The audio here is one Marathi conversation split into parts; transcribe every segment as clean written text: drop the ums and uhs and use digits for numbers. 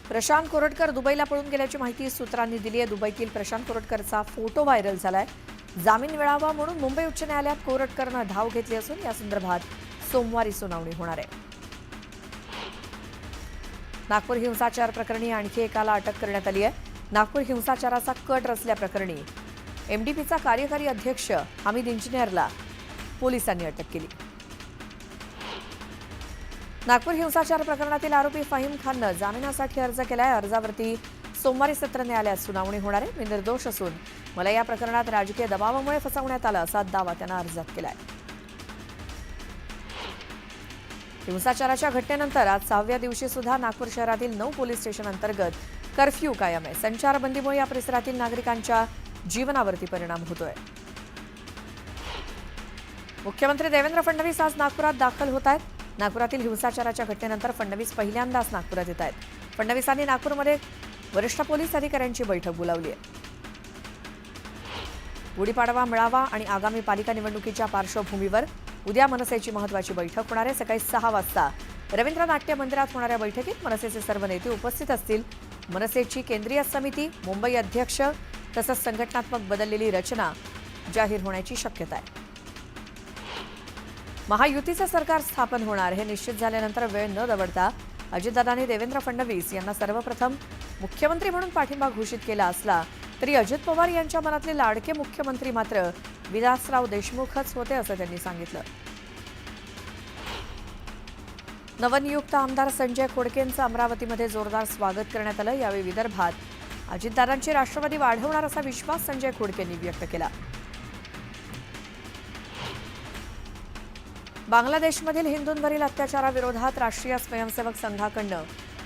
प्रशांत कोरटकर दुबईला पळून गेल्याची माहिती सूत्रांनी दिली आहे। दुबईतील प्रशांत कोरटकरचा फोटो व्हायरल झालाय। जामीन मिळावा म्हणून मुंबई उच्च न्यायालयात कोरटकरनं धाव घेतली असून या संदर्भात सोमवारी सुनावणी होणार आहे। नागपूर हिंसाचार प्रकरणी आणखी एकाला अटक करण्यात आली आहे। नागपूर हिंसाचाराचा कट रचल्याप्रकरणी एमडीपीचा कार्यकारी अध्यक्ष हमीद इंजिनियरला पोलिसांनी अटक केली। नागपूर हिंसाचार प्रकरणातील आरोपी फाहीम खाननं जामिनासाठी अर्ज केलाय। अर्जावरती सोमवारी सत्र न्यायालयात सुनावणी होणार आहे। मी निर्दोष असून मला या प्रकरणात राजकीय दबावामुळे फसवण्यात आलं असा दावा त्यानं अर्जात केलाय। हिंसाचाराच्या घटनेनंतर आज 6व्या दिवशी सुद्धा नागपूर शहरातील 9 पोलीस स्टेशन अंतर्गत कर्फ्यू कायम आहे। संचारबंदीमुळे या परिसरातील नागरिकांच्या जीवनावरती परिणाम होतोय। मुख्यमंत्री देवेंद्र फडणवीस आज नागपुरात दाखल होत आहेत। नागपुरातील हिंसाचाराच्या घटनेनंतर फडणवीस पहिल्यांदाच नागपुरात येत आहेत। फडणवीसांनी नागपूरमध्ये वरिष्ठ पोलीस अधिकाऱ्यांची बैठक बोलावली आहे। गुढीपाडवा मेळावा आणि आगामी पालिका निवडणुकीच्या पार्श्वभूमीवर उद्या मनसेची महत्त्वाची बैठक होणार आहे। सकाळी 6 वाजता रवींद्र नाट्य मंदिरात होणाऱ्या बैठकीत मनसेचे सर्व नेते उपस्थित असतील। मनसेची केंद्रीय समिती, मुंबई अध्यक्ष तसंच संघटनात्मक बदललेली रचना जाहीर होण्याची शक्यता आहे। महायुतीचं सरकार स्थापन होणार हे निश्चित झाल्यानंतर वेळ न दवडता अजितदादांनी देवेंद्र फडणवीस यांना सर्वप्रथम मुख्यमंत्री म्हणून पाठिंबा घोषित केला असला तरी अजित पवार यांच्या मनातले लाडके मुख्यमंत्री मात्र विलासराव देशमुखच होते असं त्यांनी सांगितलं। नवनियुक्त आमदार संजय खोडकेंचं अमरावतीमध्ये जोरदार स्वागत करण्यात आलं। यावेळी विदर्भात अजितदादांची राष्ट्रवादी वाढवणार असा विश्वास संजय खोडकेंनी व्यक्त केला। बांगलादेशमधील हिंदूंवरील अत्याचाराविरोधात राष्ट्रीय स्वयंसेवक संघाकडून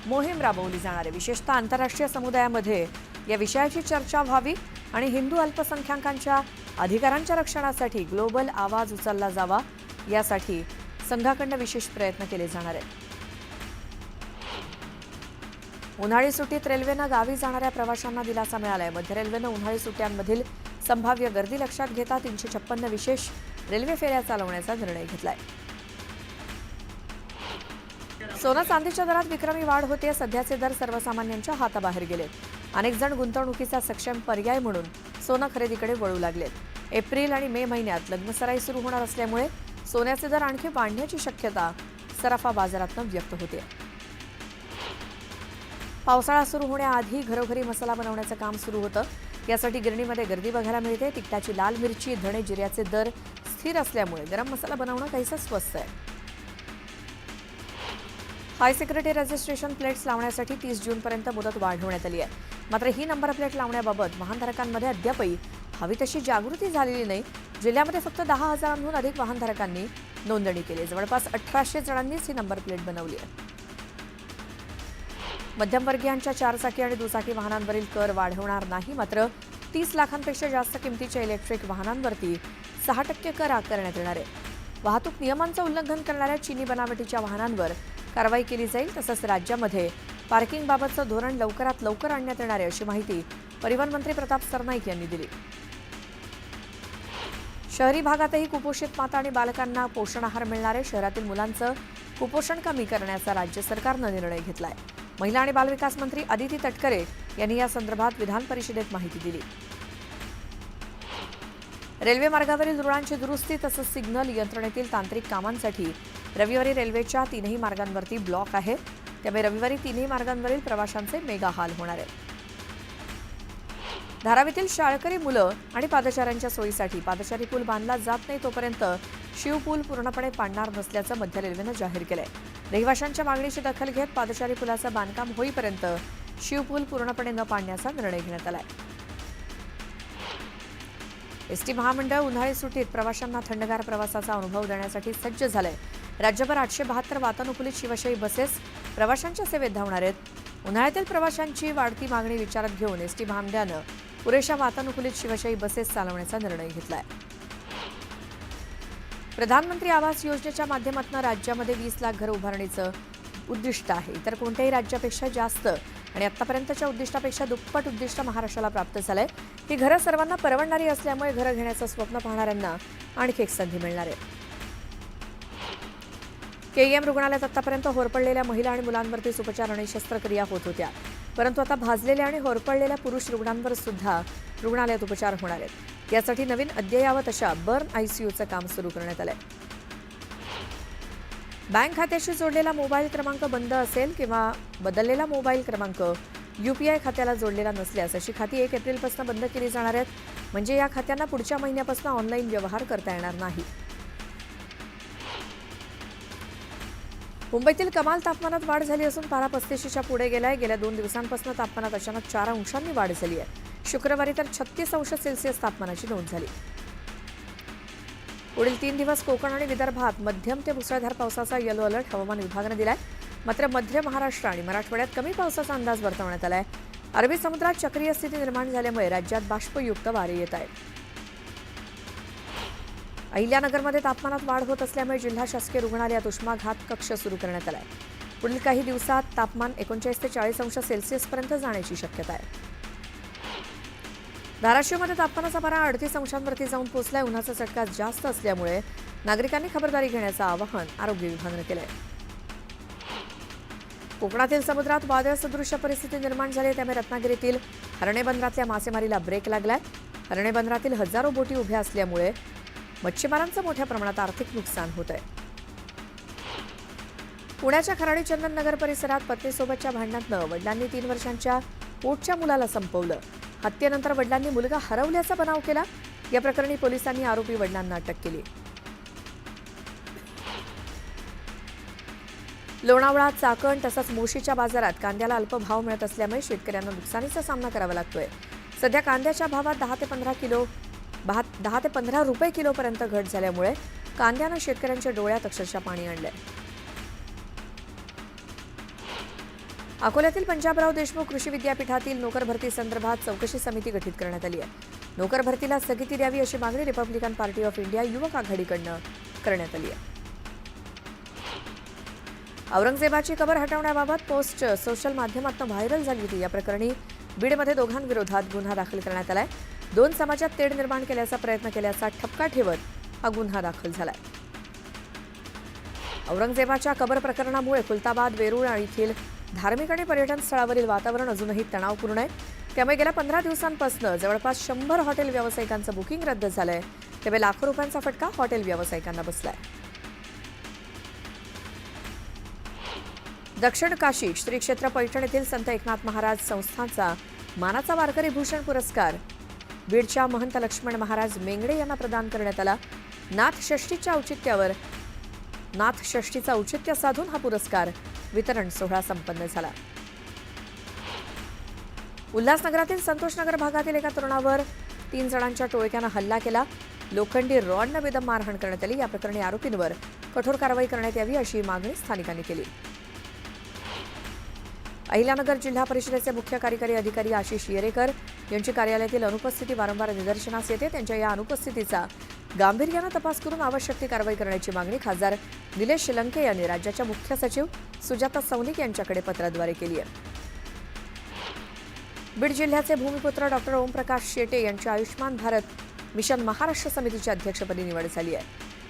मोहीम राबवली जाणार आहे। विशेषतः आंतरराष्ट्रीय समुदायामध्ये या विषयाची चर्चा व्हावी आणि हिंदू अल्पसंख्याकांच्या अधिकारांच्या रक्षणासाठी ग्लोबल आवाज उचलला जावा यासाठी संघाकडून विशेष प्रयत्न केले जाणार आहेत। उन्हाळी सुट्टीत रेल्वेनं गावी जाणाऱ्या प्रवाशांना दिलासा मिळालाय। मध्य रेल्वेनं उन्हाळी सुट्ट्यांमधील संभाव्य गर्दी लक्षात घेता 356 विशेष रेल्वे फेऱ्या चालवण्याचा निर्णय घेतलाय। सोनं चांदीच्या दरात विक्रमी वाढ होते। सध्याचे दर सर्वसामान्यांच्या हाताबाहेर गेलेत। अनेक जण गुंतवणुकीचा सक्षम पर्याय म्हणून सोनं खरेदीकडे वळू लागलेत। एप्रिल आणि मे महिन्यात लग्नसराई सुरू होणार असल्यामुळे सोन्याचे दर आणखी वाढण्याची शक्यता सराफा बाजारातून व्यक्त होते। पावसाळा सुरू होण्याआधी घरोघरी मसाला बनवण्याचं काम सुरू होतं। यासाठी गिरणीमध्ये गर्दी बघायला मिळते। तिखटाची लाल मिरची, धणे, जिऱ्याचे दर स्थिर असल्यामुळे गरम मसाला बनवणं काहीसं स्वस्त आहे। हाय सिक्युरिटी रजिस्ट्रेशन प्लेट्स लावण्यासाठी 30 जूनपर्यंत मुदत वाढवण्यात आली आहे। मात्र ही नंबर प्लेट लावण्याबाबत वाहनधारकांमध्ये अद्यापही हवी तशी जागृती झालेली नाही। जिल्ह्यामध्ये फक्त 10,000हून अधिक वाहनधारकांनी नोंदणी केली। जवळपास 1800 जणांनीच ही नंबर प्लेट बनवली आहे। मध्यमवर्गीयांच्या 4 चाकी आणि दुचाकी वाहनांवरील कर वाढवणार नाही। मात्र 30 लाखांपेक्षा जास्त किमतीच्या इलेक्ट्रिक वाहनांवरती 6% कर आकारण्यात येणार आहे। वाहतूक नियमांचं उल्लंघन करणाऱ्या चीनी बनावटीच्या वाहनांवर कारवाई केली जाईल। तसंच राज्यामध्ये पार्किंगबाबतचं धोरण लवकरात लवकर आणण्यात येणार आहे अशी माहिती परिवहन मंत्री प्रताप सरनाईक यांनी दिली। शहरी भागातही कुपोषित माता आणि बालकांना पोषण आहार मिळणार आहे। शहरातील मुलांचं कुपोषण कमी करण्याचा राज्य सरकारनं निर्णय घेतलाय। महिला आणि बालविकास मंत्री अदिती तटकरे यांनी या संदर्भात विधान परिषदेत माहिती दिली। रेल्वे मार्गावरील रुळांची दुरुस्ती तसंच सिग्नल यंत्रणेतील तांत्रिक कामांसाठी रविवारी रेल्वेच्या 3ही मार्गांवरती ब्लॉक आहे। त्यामुळे रविवारी 3ही मार्गांवरील प्रवाशांचे मेगा हाल होणार आहेत। धारावीतील शाळकरी मुलं आणि पादचाऱ्यांच्या सोयीसाठी पादचारी पूल बांधला जात नाही तोपर्यंत शिवपूल पूर्णपणे पाडणार नसल्याचं मध्य रेल्वेनं जाहीर केलंय। रहिवाशांच्या मागणीची दखल घेत पादचारी पुलाचं बांधकाम होईपर्यंत शिवपूल पूर्णपणे न पाडण्याचा निर्णय घेण्यात आलाय। एसटी महामंडळ उन्हाळी सुट्टीत प्रवाशांना थंडगार प्रवासाचा अनुभव देण्यासाठी सज्ज झालंय। राज्यभर 872 वातानुकूलित शिवशाही बसेस प्रवाशांच्या सेवेत धावणार आहेत। उन्हाळ्यातील प्रवाशांची वाढती मागणी विचारात घेऊन एसटी महामंडळानं पुरेशा वातानुकूलित शिवशाही बसेस चालवण्याचा निर्णय घेतलाय। प्रधानमंत्री आवास योजनेच्या माध्यमातून राज्यामध्ये 20 लाख घर उभारणीचं उद्दिष्ट आहे। इतर कोणत्याही राज्यापेक्षा जास्त आणि आतापर्यंतच्या उद्दिष्टापेक्षा दुप्पट उद्दिष्ट महाराष्ट्राला प्राप्त झालंय। ही घरं सर्वांना परवडणारी असल्यामुळे घरं घेण्याचं स्वप्न पाहणाऱ्यांना आणखी एक संधी मिळणार आहे। केईएम रुग्णालयात आतापर्यंत होरपळलेल्या महिला आणि मुलांवरतीच उपचार आणि शस्त्रक्रिया होत होत्या, परंतु आता भाजलेल्या आणि होरपळलेल्या पुरुष रुग्णांवर सुद्धा रुग्णालयात उपचार होणार आहेत. यासाठी नवीन अद्ययावत अशा बर्न आयसीयूचं काम सुरू करण्यात आलंय. बँक खात्याशी जोडलेला मोबाईल क्रमांक बंद असेल किंवा बदललेला मोबाईल क्रमांक यूपीआय खात्याला जोडलेला नसल्यास अशी खाती 1 एप्रिलपासून बंद केली जाणार आहेत. म्हणजे या खात्यांना पुढच्या महिन्यापासून ऑनलाईन व्यवहार करता येणार नाही. मुंबईतील कमाल तापमानात वाढ झाली असून पारा 35च्या पुढे गेलाय. गेल्या 2 दिवसांपासून तापमानात अचानक 4 अंशांनी वाढ झाली आहे. शुक्रवारी तर 36 अंश सेल्सिअस तापमानाची नोंद झाली. पुढील 3 दिवस कोकण आणि विदर्भात मध्यम ते मुसळधार पावसाचा येलो अलर्ट हवामान विभागाने दिलाय. मात्र मध्य महाराष्ट्र आणि मराठवाड्यात कमी पावसाचा अंदाज वर्तवण्यात आलाय. अरबी समुद्रात चक्रीय स्थिती निर्माण झाल्यामुळे राज्यात बाष्पयुक्त वारे येत आहेत. अहिल्यानगरमध्ये तापमानात वाढ होत असल्यामुळे जिल्हा शासकीय रुग्णालयात उष्माघात कक्ष सुरू करण्यात आलाय. पुढील काही दिवसात तापमान 39 ते 40 अंश सेल्सिअसपर्यंत जाण्याची शक्यता आहे. धाराशिवमध्ये तापमानाचा पारा 38 अंशांवरती जाऊन पोहोचलाय. उन्हाचा चटका जास्त असल्यामुळे नागरिकांनी खबरदारी घेण्याचं आवाहन आरोग्य विभागाने केलंय. कोकणातील समुद्रात वादळसदृश्य परिस्थिती निर्माण झाली, त्यामुळे रत्नागिरीतील हर्णे बंदरातल्या मासेमारीला ब्रेक लागलाय. हर्णे बंदरातील हजारो बोटी उभ्या असल्यामुळे मच्छीमारांचं मोठ्या प्रमाणात आर्थिक नुकसान होत आहे. पुण्याच्या खराडी चंदन नगर परिसरात पत्नीसोबतच्या भांडणातनं वडिलांनी 3 वर्षांच्या पोटच्या मुलाला संपवलं. हत्येनंतर वडिलांनी मुलगा हरवल्याचा बनाव केला. या प्रकरणी पोलिसांनी आरोपी वडिलांना अटक केली. लोणावळा, चाकण तसंच मोशीच्या बाजारात कांद्याला अल्प भाव मिळत असल्यामुळे शेतकऱ्यांना नुकसानीचा सामना करावा लागतोय. सध्या कांद्याच्या भावात 10 ते 15 रुपये किलोपर्यंत घट झाल्यामुळे कांद्यानं शेतकऱ्यांच्या डोळ्यात अक्षरशः पाणी आणलंय. अकोल्यातील पंजाबराव देशमुख कृषी विद्यापीठातील नोकर भरती संदर्भात चौकशी समिती गठीत करण्यात आली आहे. नोकर भरतीला स्थगिती द्यावी अशी मागणी रिपब्लिकन पार्टी ऑफ इंडिया युवक आघाडीकडून करण्यात आली आहे. औरंगजेबाची कबर हटवण्याबाबत पोस्ट सोशल माध्यमातून व्हायरल झाली होती. या प्रकरणी बीडमध्ये दोघांविरोधात गुन्हा दाखल करण्यात आलाय. 2 समाजात तेढ निर्माण केल्याचा प्रयत्न केल्याचा ठपका ठेवत हा गुन्हा दाखल झालाय. औरंगजेबाच्या कबर प्रकरणामुळे खुलताबाद, वेरूळ येथील धार्मिक आणि पर्यटन स्थळावरील वातावरण अजूनही तणावपूर्ण आहे. त्यामुळे गेल्या 15 दिवसांपासून जवळपास 100 हॉटेल व्यावसायिकांचं बुकिंग रद्द झालंय. त्यामुळे लाखो रुपयांचा फटका हॉटेल व्यावसायिकांना बसलाय. दक्षिण काशी श्री क्षेत्र पैठण येथील संत एकनाथ महाराज संस्थानचा मानाचा वारकरी भूषण पुरस्कार बीडच्या महंत लक्ष्मण महाराज मेंगडे यांना प्रदान करण्यात आला. नाथषष्ठीचा औचित्य साधून हा पुरस्कार वितरण सोहळा संपन्न झाला. उल्हासनगरातील संतोषनगर भागातील एका तरुणावर 3 जणांच्या टोळक्यानं हल्ला केला. लोखंडी रॉडनं बेदम मारहाण करण्यात आली. या प्रकरणी आरोपींवर कठोर कारवाई करण्यात यावी अशी मागणी स्थानिकांनी केली. अहिल्यानगर जिल्हा परिषदेचे मुख्य कार्यकारी अधिकारी आशिष येरेकर यांची कार्यालयातील अनुपस्थिती वारंवार निदर्शनास येते. त्यांच्या या अनुपस्थितीचा गांभीर्यानं तपास करून आवश्यक ती कारवाई करण्याची मागणी खासदार निलेश लंके यांनी राज्याच्या मुख्य सचिव सुजाता सौनिक यांच्याकडे पत्राद्वारे केली आहे. बीड जिल्ह्याचे भूमिपुत्र डॉक्टर ओमप्रकाश शेटे यांची आयुष्मान भारत मिशन महाराष्ट्र समितीच्या अध्यक्षपदी निवड झाली आहे.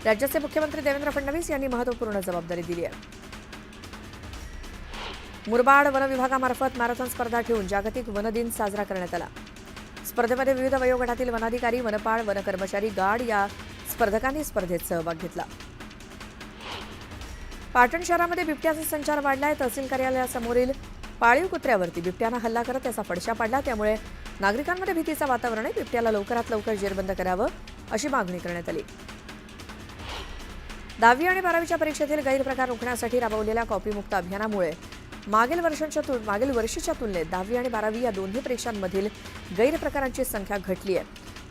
राज्याचे मुख्यमंत्री देवेंद्र फडणवीस यांनी महत्त्वपूर्ण जबाबदारी दिली आहे. मुरबाड वन विभागामार्फत मॅरेथॉन स्पर्धा ठेवून जागतिक वन दिन साजरा करण्यात आला. स्पर्धेमध्ये विविध वयोगटातील वनाधिकारी, वनपाळ, वनकर्मचारी, गार्ड या स्पर्धकांनी स्पर्धेत सहभाग घेतला. पाटण शहरामध्ये बिबट्याचा संचार वाढलाय. तहसील कार्यालयासमोरील पाळीव कुत्र्यावरती बिबट्यानं हल्ला करत त्याचा फडशा पाडला. त्यामुळे नागरिकांमध्ये भीतीचं वातावरण आहे. बिबट्याला लवकरात लवकर जेरबंद करावं अशी मागणी करण्यात आली. 10वी आणि 12वीच्या परीक्षेतील गैरप्रकार रोखण्यासाठी राबवलेल्या कॉपीमुक्त अभियानामुळे मागील वर्षीच्या तुलनेत 10वी आणि 12वी या दोन्ही परीक्षांमधील गैरप्रकारांची संख्या घटली आहे.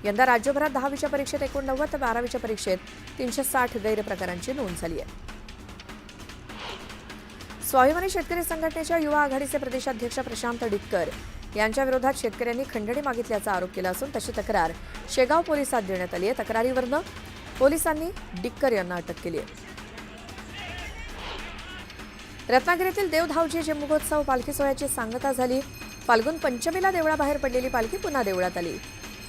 यंदा राज्यभरात 10वीच्या परीक्षेत 89 तर 12वीच्या परीक्षेत 360 गैरप्रकारांची नोंद झाली आहे. स्वाभिमानी शेतकरी संघटनेच्या युवा आघाडीचे प्रदेशाध्यक्ष प्रशांत डिक्कर यांच्या विरोधात शेतकऱ्यांनी खंडणी मागितल्याचा आरोप केला असून तशी तक्रार शेगाव पोलिसात देण्यात आली आहे. तक्रारीवरून पोलिसांनी डिक्कर यांना अटक केली आहे. रत्नागिरीतील देवधावजी जन्मोत्सव पालखी सोहळ्याची सांगता झाली. फाल्गुन पंचमीला देवळाबाहेर पडलेली पालखी पुन्हा देवळात आली.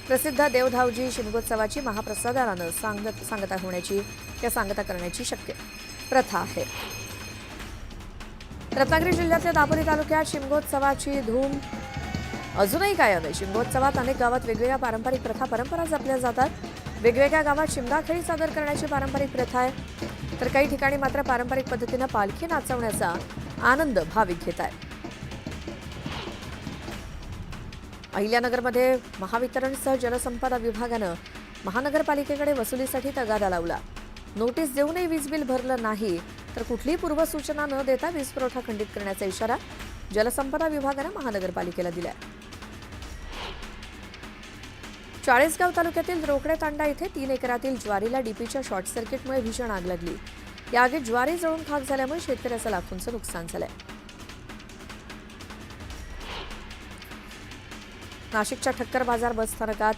प्रसिद्ध देवधावजी शिमगोत्सवाची महाप्रसादानं सांगता करण्याची प्रथा आहे. रत्नागिरी जिल्ह्यातल्या दापोली तालुक्यात शिमगोत्सवाची धूम अजूनही कायम आहे. शिमगोत्सवात अनेक गावात वेगवेगळ्या पारंपरिक परंपरा जपल्या जातात. वेगवेगळ्या गावात शिमगाखेळी सादर करण्याची पारंपरिक प्रथा आहे, तर काही ठिकाणी मात्र पारंपरिक पद्धतीनं पालखी नाचवण्याचा आनंद भाविक घेत आहेत. अहिल्यानगरमध्ये महावितरणसह जलसंपदा विभागानं महानगरपालिकेकडे वसुलीसाठी तगादा लावला. नोटीस देऊनही वीज बिल भरलं नाही तर कुठलीही पूर्वसूचना न देता वीज पुरवठा खंडित करण्याचा इशारा जलसंपदा विभागानं महानगरपालिकेला दिलाय. चाळीसगाव तालुक्यातील रोकडे तांडा इथे 3 एकरातील ज्वारीला डीपीच्या शॉर्ट सर्किटमुळे भीषण आग लागली. या आगीत ज्वारी जळून खाक झाल्यामुळे शेतकऱ्याचं लाखोंचं नुकसान झालंय. नाशिकच्या ठक्कर बाजार बस स्थानकात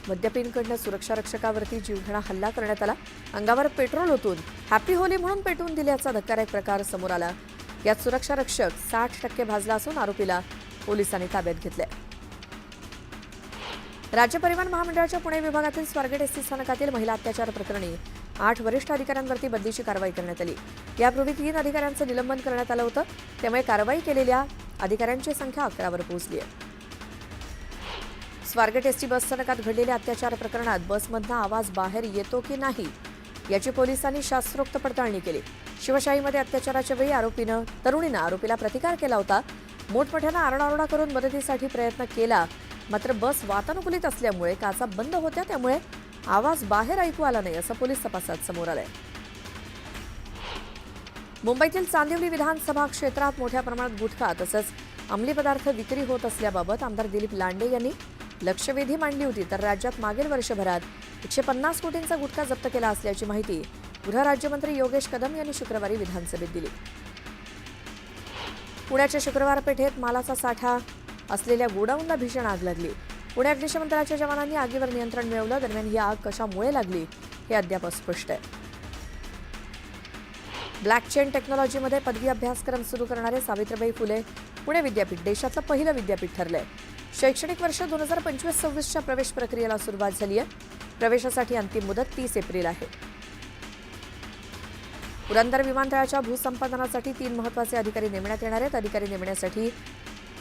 मद्यपींकडनं सुरक्षा रक्षकावरती जीवघेणा हल्ला करण्यात आला. अंगावर पेट्रोल ओतून हॅपी होली म्हणून पेटवून दिल्याचा धक्कादायक प्रकार समोर आला. यात सुरक्षा रक्षक 60% भाजला असून आरोपीला पोलिसांनी ताब्यात घेतले. राज्य परिवहन महामंडळाच्या पुणे विभागातील स्वारगेट एसटी स्थानकातील महिला अत्याचार प्रकरणी 8 वरिष्ठ अधिकाऱ्यांवरती बदलीची कारवाई करण्यात आली. यापूर्वी 3 अधिकाऱ्यांचं निलंबन करण्यात आलं होतं, त्यामुळे कारवाई केलेल्या अधिकाऱ्यांची संख्या 11वर पोहोचली आहे. स्वारगेट एसटी बस स्थानकात घडलेल्या अत्याचार प्रकरणात बसमधनं आवाज बाहेर येतो की नाही याची पोलिसांनी शास्त्रोक्त पडताळणी केली. शिवशाहीमध्ये अत्याचाराच्या वेळी तरुणीनं आरोपीला प्रतिकार केला होता. मोठमोठ्यानं आरडाओरडा करून मदतीसाठी प्रयत्न केला, मात्र बस वातानुकूलित असल्यामुळे काचा बंद होत्या, त्यामुळे आवाज बाहेर ऐकू आला नाही असं पोलीस तपासात समोर आलंय. मुंबईतील चांदिवली विधानसभा क्षेत्रात मोठ्या प्रमाणात गुटखा तसंच अंमली पदार्थ विक्री होत असल्याबाबत आमदार दिलीप लांडे यांनी लक्षवेधी मांडली होती. तर राज्यात मागील वर्षभरात 150 कोटींचा गुटखा जप्त केला असल्याची माहिती गृह राज्यमंत्री योगेश कदम यांनी शुक्रवारी विधानसभेत दिली. पुण्याच्या शुक्रवार पेठेत मालाचा साठा असलेल्या गोडाऊनला भीषण आग लागली. पुणे अग्निशमन दलाच्या जवानांनी आगीवर नियंत्रण मिळवलं. दरम्यान ही आग कशामुळे लागली हे अद्याप अस्पष्ट आहे. ब्लॅकचेन टेक्नॉलॉजीमध्ये पदवी अभ्यासक्रम सुरू करणारे सावित्रीबाई फुले पुणे विद्यापीठ देशातलं पहिलं विद्यापीठ ठरलंय. शैक्षणिक वर्ष 2025-26च्या प्रवेश प्रक्रियेला सुरुवात झाली आहे. प्रवेशासाठी अंतिम मुदत 30 एप्रिल आहे. पुरंदर विमानतळाच्या भूसंपादनासाठी 3 महत्त्वाचे अधिकारी नेमण्यात येणार आहेत. अधिकारी नेमण्यासाठी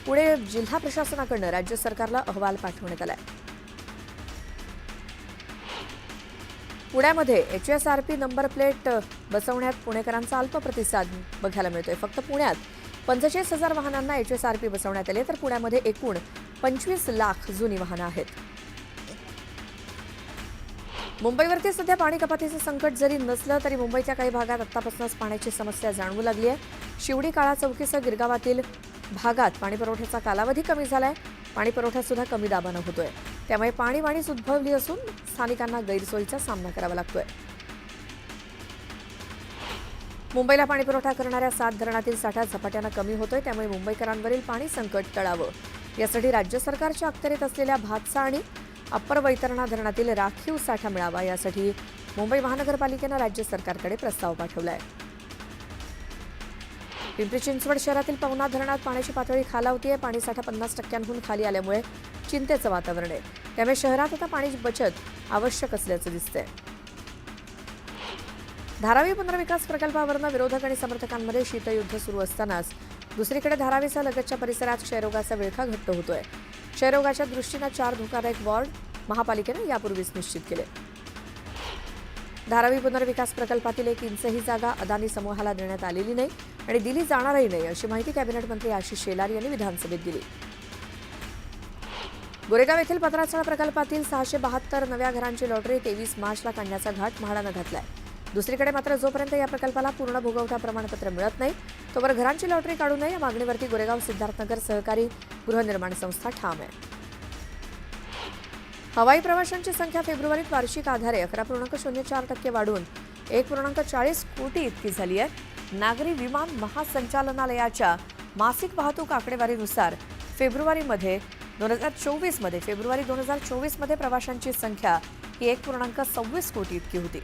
पुणे जिल्हा प्रशासनाकडून राज्य सरकारला अहवाल पाठवण्यात आलाय. पुण्यामध्ये HSRP नंबर प्लेट बसवण्यात पुणेकरांचा अल्प प्रतिसाद बघायला मिळतोय. फक्त पुण्यात 45,000 वाहनांना HSRP बसवण्यात आले, तर पुण्यामध्ये एकूण 25 लाख जुनी वाहनं आहेत. मुंबईवरती सध्या पाणी कपातीचं संकट जरी नसलं तरी मुंबईच्या काही भागात आत्तापासूनच पाण्याची समस्या जाणवू लागली आहे. शिवडी काळा चौकीसह गिरगावातील भागात पाणीपुरवठ्याचा कालावधी कमी झालाय. पाणीपुरवठा सुद्धा कमी दाबानं होतोय, त्यामुळे पाणीवाणीच उद्भवली असून स्थानिकांना गैरसोयीचा सामना करावा लागतोय. मुंबईला पाणीपुरवठा करणाऱ्या 7 धरणातील साठा झपाट्यानं कमी होतोय, त्यामुळे मुंबईकरांवरील पाणी संकट टळावं यासाठी राज्य सरकारच्या अखत्यारीत असलेल्या भातसा आणि अप्पर वैतरणा धरणातील राखीव साठा मिळावा यासाठी मुंबई महानगरपालिकेनं राज्य सरकारकडे प्रस्ताव पाठवलाय. पिंपरी चिंचवड शहरातील पवना धरणात पाण्याची पातळी खालावतीये. पाणीसाठा 50%हून खाली आल्यामुळे चिंतेचं वातावरण आहे, त्यामुळे शहरात आता पाणी बचत आवश्यक असल्याचं दिसतंय. धारावी पुनर्विकास प्रकल्पावरनं विरोधक आणि समर्थकांमध्ये शीतयुद्ध सुरू असतानाच दुसरीकडे धारावीच्या लगतच्या परिसरात क्षयरोगाचा विळखा घट्ट होतोय. क्षयरोगाच्या दृष्टीनं 4 धोकादायक वॉर्ड महापालिकेनं यापूर्वीच निश्चित केले. धारावी पुनर्विकास प्रकल्पातील 1 इंचही जागा अदानी समूहाला देण्यात आलेली नाही आणि दिली जाणारही नाही अशी माहिती कॅबिनेट मंत्री आशिष शेलार यांनी विधानसभेत दिली. गोरेगाव येथील पत्राचळ प्रकल्पातील 672 नव्या घरांची लॉटरी 23 मार्चला काढण्याचा घाट म्हाडानं घातलाय. दुसरीकडे मात्र जोपर्यंत या प्रकल्पाला पूर्ण भोगवटा प्रमाणपत्र मिळत नाही तोवर घरांची लॉटरी काढू नये या मागणीवरती गोरेगाव सिद्धार्थनगर सहकारी गृहनिर्माण संस्था ठाम आहे. हवाई प्रवाशांची संख्या फेब्रुवारीत वार्षिक आधारे 11.04% वाढून 1.40 कोटी इतकी झाली आहे. नागरी विमान महासंचालनालयाच्या मासिक वाहतूक आकडेवारीनुसार फेब्रुवारी 2024 मध्ये प्रवाशांची संख्या ही 1.26 कोटी इतकी होती.